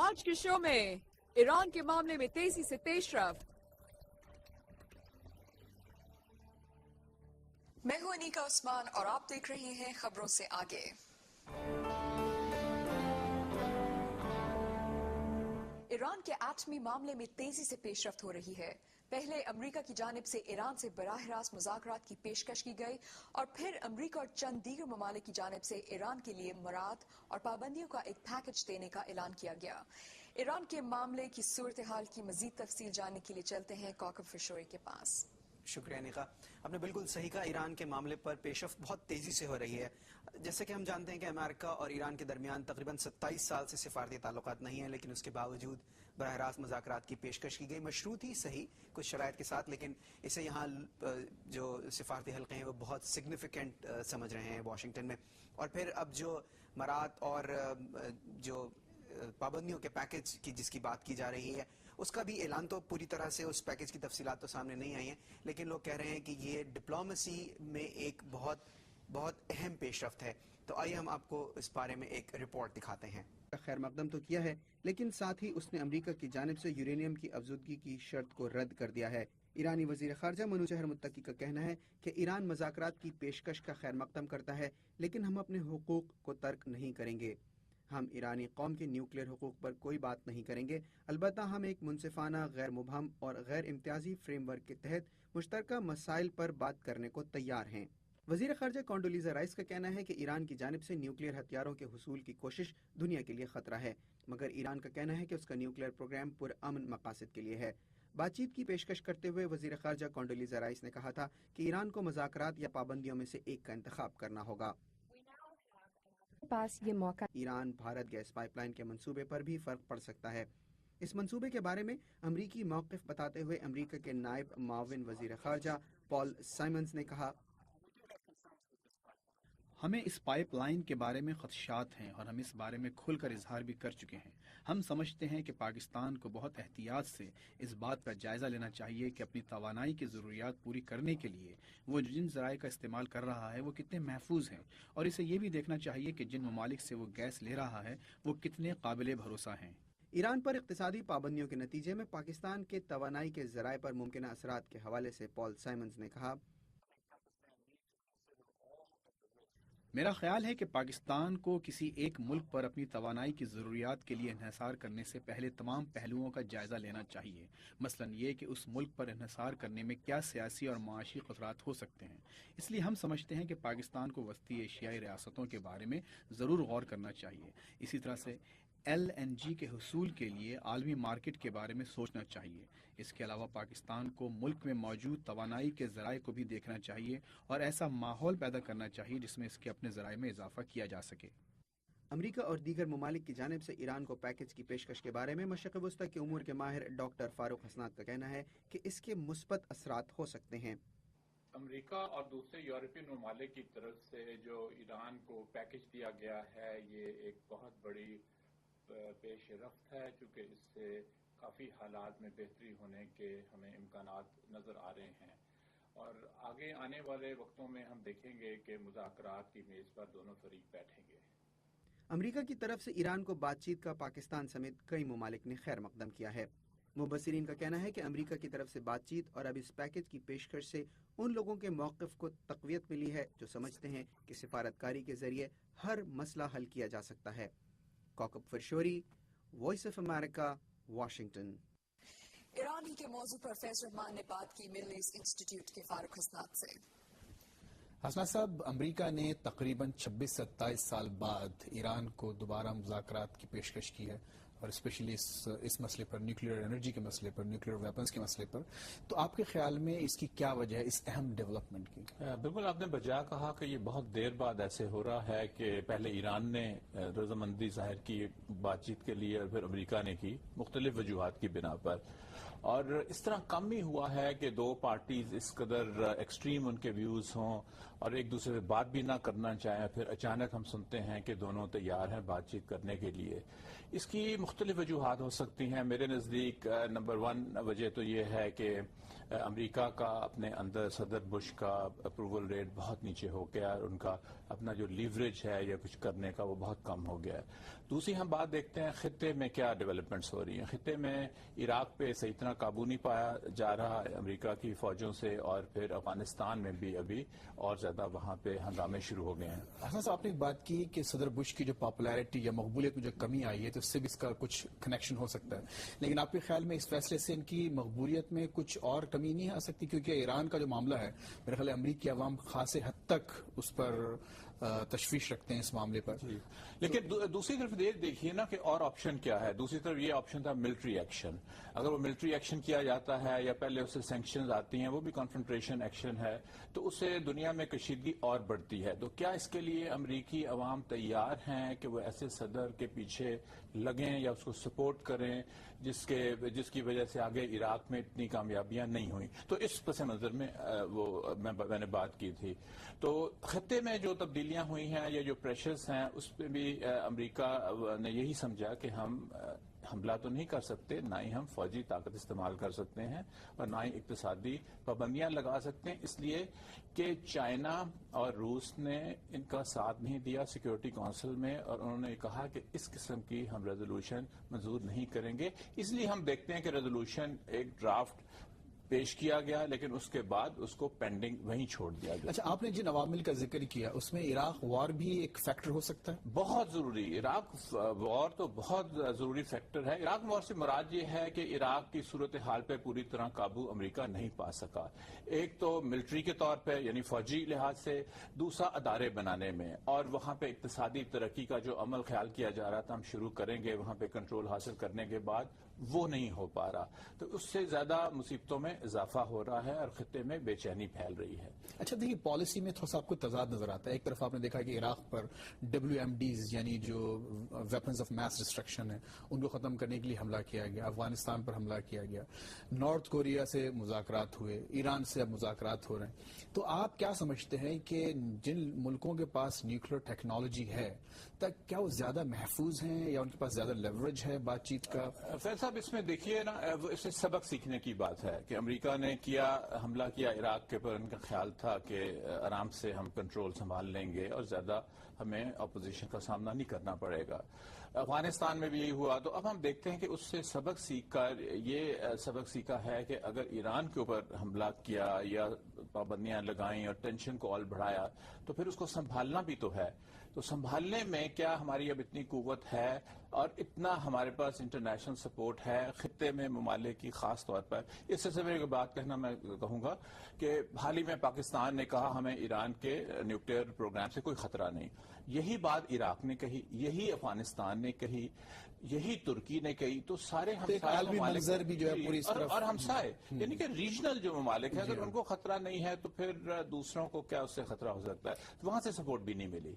آج کے شو میں ایران کے معاملے میں تیزی سے پیش رفت. میں ہوں انیکا عثمان اور آپ دیکھ رہے ہیں خبروں سے آگے. ایران کے ایٹمی معاملے میں تیزی سے پیش رفت ہو رہی ہے. پہلے امریکہ کی جانب سے ایران سے براہ راست مذاکرات کی پیشکش کی گئی اور پھر امریکہ اور چند دیگر ممالک کی جانب سے ایران کے لیے مراد اور پابندیوں کا ایک پیکج دینے کا اعلان کیا گیا. ایران کے معاملے کی صورتحال کی مزید تفصیل جاننے کے لیے چلتے ہیں کوکب فشوری کے پاس. شکریہ نیکا. آپ نے بالکل صحیح کہا، ایران کے معاملے پر پیش رفت بہت تیزی سے ہو رہی ہے. جیسے کہ ہم جانتے ہیں کہ امریکہ اور ایران کے درمیان تقریباً 27 سال سے سفارتی تعلقات نہیں ہیں، لیکن اس کے باوجود براہ راست مذاکرات کی پیشکش کی گئی، مشروط ہی صحیح کچھ شرائط کے ساتھ، لیکن اسے یہاں جو سفارتی حلقے ہیں وہ بہت سگنیفیکنٹ سمجھ رہے ہیں واشنگٹن میں. اور پھر اب جو مراد اور جو پابندیوں کے پیکج کی جس کی بات کی جا رہی ہے اس کا بھی اعلان تو پوری طرح سے اس پیکج کی تفصیلات تو سامنے نہیں آئی ہیں، لیکن لوگ کہہ رہے ہیں کہ یہ ڈپلومیسی میں ایک بہت اہم پیش رفت ہے. تو آئیے ہم آپ کو اس بارے میں ایک رپورٹ دکھاتے ہیں. خیر مقدم تو کیا ہے، لیکن ساتھ ہی اس نے امریکہ کی جانب سے یورینیم کی افزودگی کی شرط کو رد کر دیا ہے. ایرانی وزیر خارجہ منوج متقی کا کہنا ہے کہ ایران مذاکرات کی پیشکش کا خیر مقدم کرتا ہے، لیکن ہم اپنے حقوق کو ترک نہیں کریں گے. ہم ایرانی قوم کے نیوکلیئر حقوق پر کوئی بات نہیں کریں گے، البتہ ہم ایک منصفانہ، غیر مبہم اور غیر امتیازی فریم ورک کے تحت مشترکہ مسائل پر بات کرنے کو تیار ہیں. وزیر خارجہ کونڈولیزا رائس کا کہنا ہے کہ ایران کی جانب سے نیوکلیئر ہتھیاروں کے حصول کی کوشش دنیا کے لیے خطرہ ہے، مگر ایران کا کہنا ہے کہ اس کا نیوکلیئر پروگرام پرامن مقاصد کے لیے ہے. بات چیت کی پیشکش کرتے ہوئے وزیر خارجہ کونڈولیزا رائس نے کہا تھا کہ ایران کو مذاکرات یا پابندیوں میں سے ایک کا انتخاب کرنا ہوگا. پاس یہ موقع Iran Bharat gas pipeline کے منصوبے پر بھی فرق پڑ سکتا ہے. اس منصوبے کے بارے میں امریکی موقف بتاتے ہوئے امریکہ کے نائب معاون وزیر خارجہ پال سائمنز نے کہا، ہمیں اس پائپ لائن کے بارے میں خدشات ہیں اور ہم اس بارے میں کھل کر اظہار بھی کر چکے ہیں. ہم سمجھتے ہیں کہ پاکستان کو بہت احتیاط سے اس بات کا جائزہ لینا چاہیے کہ اپنی توانائی کی ضروریات پوری کرنے کے لیے وہ جن ذرائع کا استعمال کر رہا ہے وہ کتنے محفوظ ہیں، اور اسے یہ بھی دیکھنا چاہیے کہ جن ممالک سے وہ گیس لے رہا ہے وہ کتنے قابل بھروسہ ہیں. ایران پر اقتصادی پابندیوں کے نتیجے میں پاکستان کے توانائی کے ذرائع پر ممکنہ اثرات کے حوالے سے پال سائمنز نے کہا، میرا خیال ہے کہ پاکستان کو کسی ایک ملک پر اپنی توانائی کی ضروریات کے لیے انحصار کرنے سے پہلے تمام پہلوؤں کا جائزہ لینا چاہیے، مثلا یہ کہ اس ملک پر انحصار کرنے میں کیا سیاسی اور معاشی خطرات ہو سکتے ہیں. اس لیے ہم سمجھتے ہیں کہ پاکستان کو وسطی ایشیائی ریاستوں کے بارے میں ضرور غور کرنا چاہیے. اسی طرح سے LNG کے حصول کے لیے عالمی مارکیٹ کے بارے میں سوچنا چاہیے. اس کے علاوہ پاکستان کو ملک میں موجود توانائی کے ذرائع کو بھی دیکھنا چاہیے اور ایسا ماحول پیدا کرنا چاہیے جس میں اس کے اپنے ذرائع میں اضافہ کیا جا سکے. امریکہ اور دیگر ممالک کی جانب سے ایران کو پیکج کی پیشکش کے بارے میں مشرق وسطی کے امور کے ماہر ڈاکٹر فاروق حسنات کا کہنا ہے کہ اس کے مثبت اثرات ہو سکتے ہیں. امریکہ اور دوسرے یورپین ممالک کی طرف سے جو ایران کو پیکج دیا گیا ہے یہ ایک بہت بڑی پیش رفت ہے، چونکہ اس سے کافی حالات میں بہتری ہونے کے ہمیں امکانات نظر آ رہے ہیں، اور آگے آنے والے وقتوں میں ہم دیکھیں گے کہ مذاکرات کی میز پر دونوں فریق بیٹھیں گے. امریکہ کی طرف سے ایران کو بات چیت کا پاکستان سمیت کئی ممالک نے خیر مقدم کیا ہے. مبصرین کا کہنا ہے کہ امریکہ کی طرف سے بات چیت اور اب اس پیکج کی پیشکش سے ان لوگوں کے موقف کو تقویت ملی ہے جو سمجھتے ہیں کہ سفارتکاری کے ذریعے ہر مسئلہ حل کیا جا سکتا ہے. Kaukab Farshori, voice of America, Washington. Iran ہی کے موضوع پر فیض رحمان نے بات کی مڈل ایسٹ انسٹیٹیوٹ کے فاروق حسنات سے. حسنات صاحب، امریکہ نے تقریباً 26-27 سال بعد ایران کو دوبارہ مذاکرات کی پیشکش کی ہے، اور اسپیشلی اس مسئلے پر، نیوکلیئر انرجی کے مسئلے پر، نیوکلیئر ویپنز کے مسئلے پر. تو آپ کے خیال میں اس کی کیا وجہ ہے، اس اہم ڈیولپمنٹ کی؟ بالکل آپ نے بجا کہا کہ یہ بہت دیر بعد ایسے ہو رہا ہے کہ پہلے ایران نے رضامندی ظاہر کی بات چیت کے لیے اور پھر امریکہ نے کی مختلف وجوہات کی بنا پر، اور اس طرح کم ہی ہوا ہے کہ دو پارٹیز اس قدر ایکسٹریم ان کے ویوز ہوں اور ایک دوسرے سے بات بھی نہ کرنا چاہیں، پھر اچانک ہم سنتے ہیں کہ دونوں تیار ہیں بات چیت کرنے کے لیے. اس کی مختلف وجوہات ہو سکتی ہیں. میرے نزدیک نمبر 1 وجہ تو یہ ہے کہ امریکہ کا اپنے اندر صدر بش کا اپروول ریٹ بہت نیچے ہو گیا اور ان کا اپنا جو لیوریج ہے یا کچھ کرنے کا وہ بہت کم ہو گیا ہے. دوسری ہم بات دیکھتے ہیں خطے میں کیا ڈیولپمنٹس ہو رہی ہیں. خطے میں عراق پہ صحیح طرح قابو نہیں پایا جا رہا ہے امریکہ کی فوجوں سے، اور پھر افغانستان میں بھی ابھی اور زیادہ وہاں پہ ہنگامے شروع ہو گئے ہیں. حسن صاحب، آپ نے ایک بات کی کہ صدر بش کی جو پاپولیرٹی یا مقبولیت میں جو کمی آئی ہے تو اس سے بھی اس کا کچھ کنیکشن ہو سکتا ہے، لیکن آپ کے خیال میں اس فیصلے سے ان کی مقبولیت میں کچھ اور کمی نہیں آ سکتی؟ کیونکہ ایران کا جو معاملہ ہے میرے خیال ہے امریکی عوام خاصے حد تک اس پر تشویش رکھتے ہیں اس معاملے پر. لیکن دوسری طرف دیکھیے نا کہ اور آپشن کیا ہے. دوسری طرف یہ آپشن تھا ملٹری ایکشن. اگر وہ ملٹری ایکشن کیا جاتا ہے یا پہلے اسے سینکشنز آتی ہیں، وہ بھی کنفرنٹریشن ایکشن ہے، تو اس سے دنیا میں کشیدگی اور بڑھتی ہے. تو کیا اس کے لیے امریکی عوام تیار ہیں کہ وہ ایسے صدر کے پیچھے لگیں یا اس کو سپورٹ کریں جس کی وجہ سے آگے عراق میں اتنی کامیابیاں نہیں ہوئیں؟ تو اس پس منظر میں میں نے بات کی تھی. تو خطے میں جو تبدیلیاں ہوئی ہیں یا جو پریشرز ہیں اس پہ بھی امریکہ نے یہی سمجھا کہ ہم حملہ تو نہیں کر سکتے، نہ ہی ہم فوجی طاقت استعمال کر سکتے ہیں اور نہ ہی اقتصادی پابندیاں لگا سکتے ہیں، اس لیے کہ چائنا اور روس نے ان کا ساتھ نہیں دیا سیکیورٹی کونسل میں، اور انہوں نے کہا کہ اس قسم کی ہم ریزولوشن منظور نہیں کریں گے. اس لیے ہم دیکھتے ہیں کہ ریزولوشن ایک ڈرافٹ پیش کیا گیا لیکن اس کے بعد اس کو پینڈنگ وہیں چھوڑ دیا گیا. اچھا، آپ نے جن عوامل کا ذکر کیا اس میں عراق وار بھی ایک فیکٹر ہو سکتا ہے؟ بہت ضروری. عراق وار تو بہت ضروری فیکٹر ہے. عراق وار سے مراد یہ ہے کہ عراق کی صورتحال پہ پوری طرح قابو امریکہ نہیں پا سکا. ایک تو ملٹری کے طور پہ یعنی فوجی لحاظ سے، دوسرا ادارے بنانے میں، اور وہاں پہ اقتصادی ترقی کا جو عمل خیال کیا جا رہا تھا ہم شروع کریں گے وہاں پہ کنٹرول حاصل کرنے کے بعد، وہ نہیں ہو پا رہا. تو اس سے زیادہ مصیبتوں میں اضافہ ہو رہا ہے اور خطے میں بے چینی پھیل رہی ہے. اچھا دیکھیے، پالیسی میں تھوڑا سا آپ کو تضاد نظر آتا ہے. ایک طرف آپ نے دیکھا کہ عراق پر WMDs یعنی جو ویپنز آف میس ڈسٹرکشن ہیں ان کو ختم کرنے کے لیے حملہ کیا گیا، افغانستان پر حملہ کیا گیا، نارتھ کوریا سے مذاکرات ہوئے، ایران سے اب مذاکرات ہو رہے ہیں. تو آپ کیا سمجھتے ہیں کہ جن ملکوں کے پاس نیوکلیر ٹیکنالوجی ہے تک کیا وہ زیادہ محفوظ ہیں یا ان کے پاس زیادہ لیوریج ہے بات چیت کا؟ فیض صاحب، اس میں دیکھیے نا، اس سے سبق سیکھنے کی بات ہے کہ امریکہ نے حملہ کیا عراق کے پر، ان کا خیال تھا کہ آرام سے ہم کنٹرول سنبھال لیں گے اور زیادہ ہمیں اپوزیشن کا سامنا نہیں کرنا پڑے گا. افغانستان میں بھی یہی ہوا. تو اب ہم دیکھتے ہیں کہ اس سے سبق سیکھ کر یہ سبق سیکھا ہے کہ اگر ایران کے اوپر حملہ کیا یا پابندیاں لگائیں اور ٹینشن کو اور بڑھایا تو پھر اس کو سنبھالنا بھی تو ہے. تو سنبھالنے میں کیا ہماری اب اتنی قوت ہے اور اتنا ہمارے پاس انٹرنیشنل سپورٹ ہے خطے میں ممالک کی، خاص طور پر اس سلسلے میں ایک بات کہنا میں کہوں گا کہ حال ہی میں پاکستان نے کہا ہمیں ایران کے نیوکلیئر پروگرام سے کوئی خطرہ نہیں. یہی بات عراق نے کہی، یہی افغانستان نے کہی، یہی ترکی نے کہی. تو سارے عالمی منظر بھی جو ہے پوری اور ہمسائے یعنی کہ ریجنل جو ممالک ہیں، اگر ان کو خطرہ نہیں ہے تو پھر دوسروں کو کیا اس سے خطرہ ہو سکتا ہے؟ وہاں سے سپورٹ بھی نہیں ملی.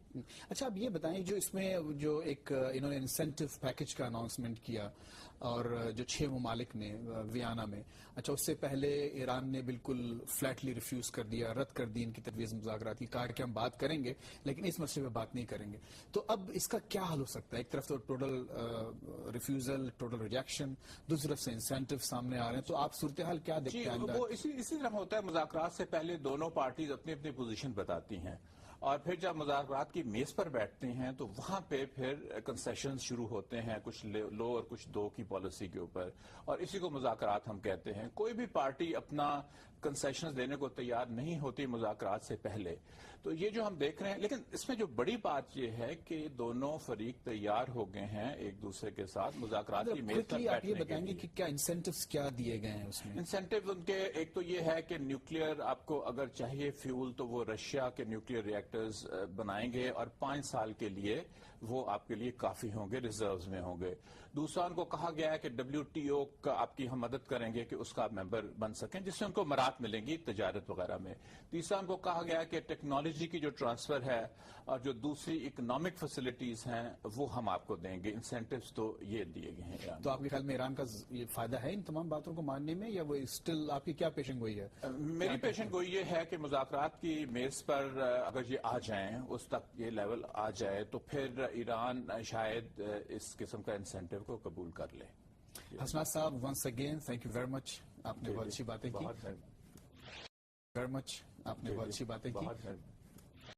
اچھا، اب یہ بتائیں جو اس میں جو ایک انہوں نے انسینٹو پیکج کا اناؤنسمنٹ کیا اور جو 6 ممالک نے ویانا میں، اچھا اس سے پہلے ایران نے بالکل فلیٹلی ریفیوز کر دیا، رد کر دی ان کی تجویز مذاکرات کی، کہا کہ ہم بات کریں گے لیکن اس مسئلے پہ بات نہیں کریں گے. تو اب اس کا کیا حل ہو سکتا ہے؟ ایک طرف تو ٹوٹل ریفیوزل، ٹوٹل ریجیکشن، دوسری طرف سے انسینٹو سامنے آ رہے ہیں. تو آپ صورتحال کیا دیکھتے ہیں؟ وہ اسی طرح ہوتا ہے. مذاکرات سے پہلے دونوں پارٹیز اپنی اپنی پوزیشن بتاتی ہیں اور پھر جب مذاکرات کی میز پر بیٹھتے ہیں تو وہاں پہ پھر کنسیشنز شروع ہوتے ہیں، کچھ لو اور کچھ دو کی پالیسی کے اوپر، اور اسی کو مذاکرات ہم کہتے ہیں. کوئی بھی پارٹی اپنا کنسیشنز دینے کو تیار نہیں ہوتی مذاکرات سے پہلے. تو یہ جو ہم دیکھ رہے ہیں، لیکن اس میں جو بڑی بات یہ ہے کہ دونوں فریق تیار ہو گئے ہیں ایک دوسرے کے ساتھ مذاکرات کی میز پر بیٹھنے کے لیے. آپ یہ بتائیں گے کہ کیا انسینٹیوز کیا دیے گئے ہیں اس میں؟ انسینٹیو ان کے ایک تو یہ ہے کہ نیوکلیئر آپ کو اگر چاہیے فیول تو وہ رشیا کے نیوکلیئر ریئیکٹرز بنائیں گے اور 5 سال کے لیے وہ آپ کے لیے کافی ہوں گے، ریزروز میں ہوں گے. دوسرا ان کو کہا گیا ہے کہ WTO کا آپ کی ہم مدد کریں گے کہ اس کا آپ ممبر بن سکیں، جس سے ان کو مراحل ضمانات ملیں گی تجارت وغیرہ میں. تیسرا ان کو کہا گیا کہ ٹیکنالوجی کی جو ٹرانسفر ہے اور جو دوسری اکنامک فیسلٹیز ہیں وہ ہم آپ کو دیں گے. انسینٹیوز تو یہ دیے گئے ہیں ایران. تو آپ کے خیال میں ایران کا یہ فائدہ ہے ان تمام باتوں کو ماننے میں، یا وہ اسٹل آپ کی کیا پیشن گوئی ہے؟ میری پیشن گوئی یہ ہے کہ مذاکرات کی میز پر اگر یہ آ جائیں، اس تک یہ لیول آ جائے، تو پھر ایران شاید اس قسم کا انسینٹیو کو قبول کر لے. حسنات صاحب، once again thank you very much. آپ نے بہت اچھی باتیں کی. بہت ویری مچ. آپ نے بہت اچھی باتیں کی.